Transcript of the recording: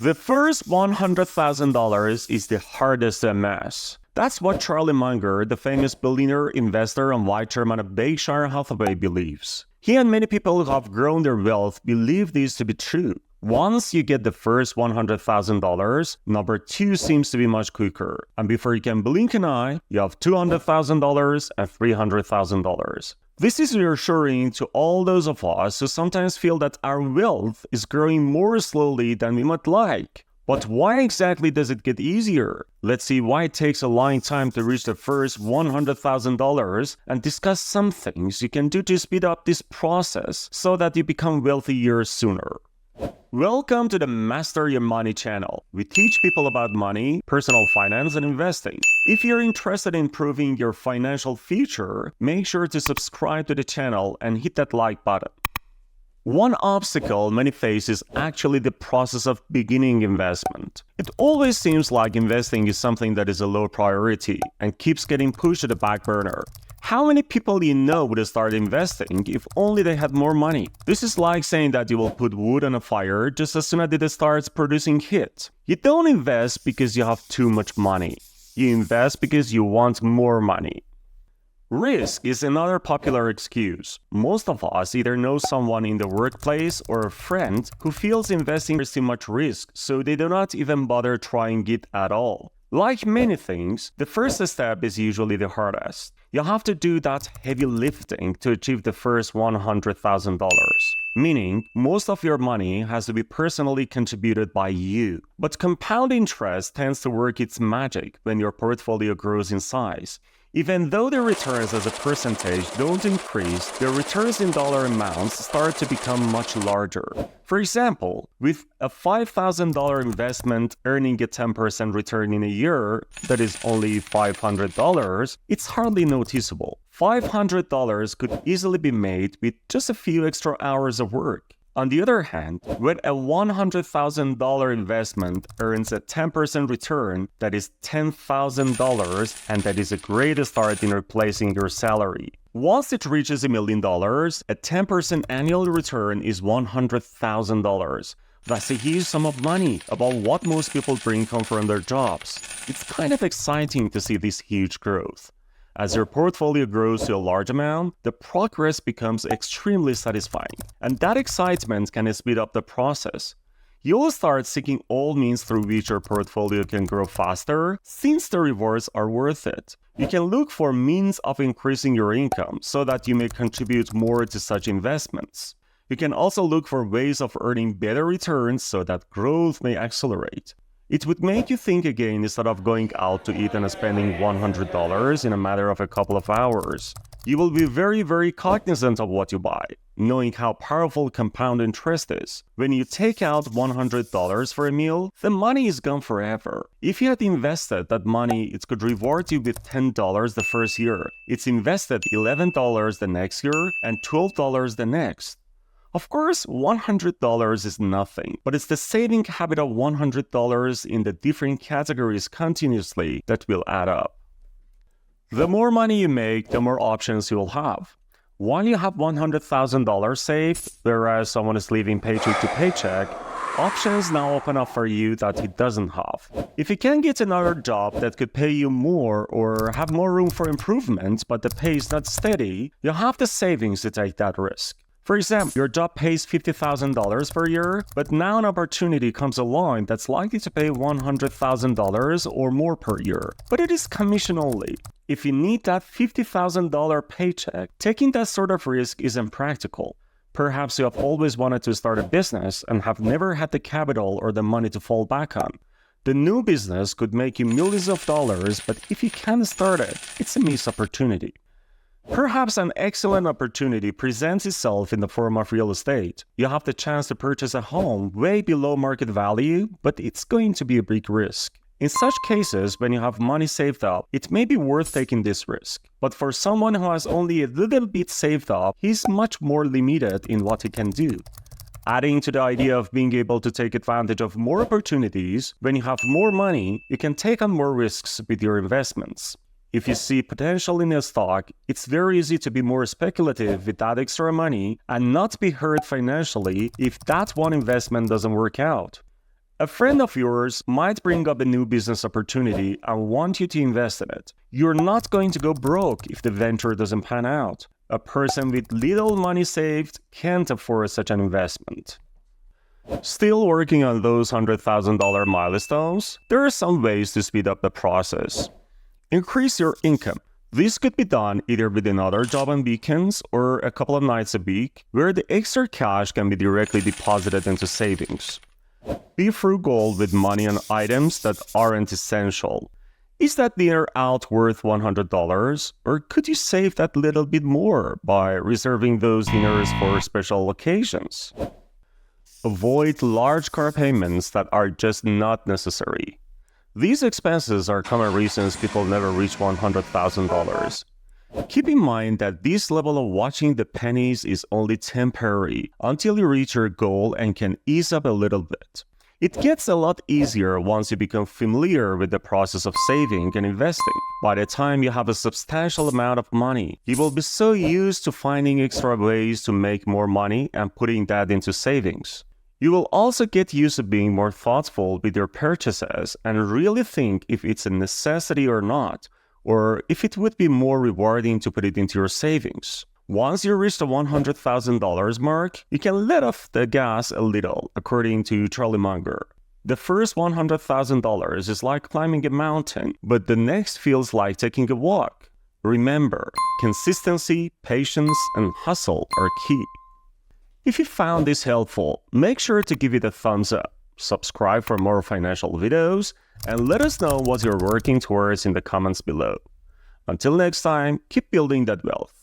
The first $100,000 is the hardest to amass. That's what Charlie Munger, the famous billionaire investor and vice chairman of Berkshire Hathaway, believes. He and many people who have grown their wealth believe this to be true. Once you get the first $100,000, number two seems to be much quicker. And before you can blink an eye, you have $200,000 and $300,000. This is reassuring to all those of us who sometimes feel that our wealth is growing more slowly than we might like. But why exactly does it get easier? Let's see why it takes a long time to reach the first $100,000 and discuss some things you can do to speed up this process so that you become wealthier sooner. Welcome to the Master Your Money channel. We teach people about money, personal finance, and investing. If you're interested in improving your financial future, make sure to subscribe to the channel and hit that like button. One obstacle many face is actually the process of beginning investment. It always seems like investing is something that is a low priority and keeps getting pushed to the back burner. How many people you know would start investing if only they had more money? This is like saying that you will put wood on a fire just as soon as it starts producing heat. You don't invest because you have too much money. You invest because you want more money. Risk is another popular excuse. Most of us either know someone in the workplace or a friend who feels investing is too much risk, so they do not even bother trying it at all. Like many things, the first step is usually the hardest. You have to do that heavy lifting to achieve the first $100,000. Meaning, most of your money has to be personally contributed by you. But compound interest tends to work its magic when your portfolio grows in size. Even though the returns as a percentage don't increase, the returns in dollar amounts start to become much larger. For example, with a $5,000 investment earning a 10% return in a year, that is only $500, it's hardly noticeable. $500 could easily be made with just a few extra hours of work. On the other hand, when a $100,000 investment earns a 10% return, that is $10,000, and that is a great start in replacing your salary. Once it reaches $1 million, a 10% annual return is $100,000. That's a huge sum of money, about what most people bring home from their jobs. It's kind of exciting to see this huge growth. As your portfolio grows to a large amount, the progress becomes extremely satisfying, and that excitement can speed up the process. You'll start seeking all means through which your portfolio can grow faster, since the rewards are worth it. You can look for means of increasing your income so that you may contribute more to such investments. You can also look for ways of earning better returns so that growth may accelerate. It would make you think again instead of going out to eat and spending $100 in a matter of a couple of hours. You will be very cognizant of what you buy, knowing how powerful compound interest is. When you take out $100 for a meal, the money is gone forever. If you had invested that money, it could reward you with $10 the first year. It's invested $11 the next year and $12 the next. Of course, $100 is nothing, but it's the saving habit of $100 in the different categories continuously that will add up. The more money you make, the more options you will have. While you have $100,000 saved, whereas someone is living paycheck to paycheck, options now open up for you that he doesn't have. If you can get another job that could pay you more or have more room for improvement, but the pay is not steady, you have the savings to take that risk. For example, your job pays $50,000 per year, but now an opportunity comes along that's likely to pay $100,000 or more per year, but it is commission only. If you need that $50,000 paycheck, taking that sort of risk is impractical. Perhaps you have always wanted to start a business and have never had the capital or the money to fall back on. The new business could make you millions of dollars, but if you can't start it, it's a missed opportunity. Perhaps an excellent opportunity presents itself in the form of real estate. You have the chance to purchase a home way below market value, but it's going to be a big risk. In such cases, when you have money saved up, it may be worth taking this risk. But for someone who has only a little bit saved up, he's much more limited in what he can do. Adding to the idea of being able to take advantage of more opportunities, when you have more money, you can take on more risks with your investments. If you see potential in a stock, it's very easy to be more speculative with that extra money and not be hurt financially if that one investment doesn't work out. A friend of yours might bring up a new business opportunity and want you to invest in it. You're not going to go broke if the venture doesn't pan out. A person with little money saved can't afford such an investment. Still working on those $100,000 milestones? There are some ways to speed up the process. Increase your income. This could be done either with another job on weekends or a couple of nights a week, where the extra cash can be directly deposited into savings. Be frugal with money on items that aren't essential. Is that dinner out worth $100? Or could you save that little bit more by reserving those dinners for special occasions? Avoid large car payments that are just not necessary. These expenses are common reasons people never reach $100,000. Keep in mind that this level of watching the pennies is only temporary until you reach your goal and can ease up a little bit. It gets a lot easier once you become familiar with the process of saving and investing. By the time you have a substantial amount of money, you will be so used to finding extra ways to make more money and putting that into savings. You will also get used to being more thoughtful with your purchases and really think if it's a necessity or not, or if it would be more rewarding to put it into your savings. Once you reach the $100,000 mark, you can let off the gas a little, according to Charlie Munger. The first $100,000 is like climbing a mountain, but the next feels like taking a walk. Remember, consistency, patience, and hustle are key. If you found this helpful, make sure to give it a thumbs up, subscribe for more financial videos, and let us know what you're working towards in the comments below. Until next time, keep building that wealth.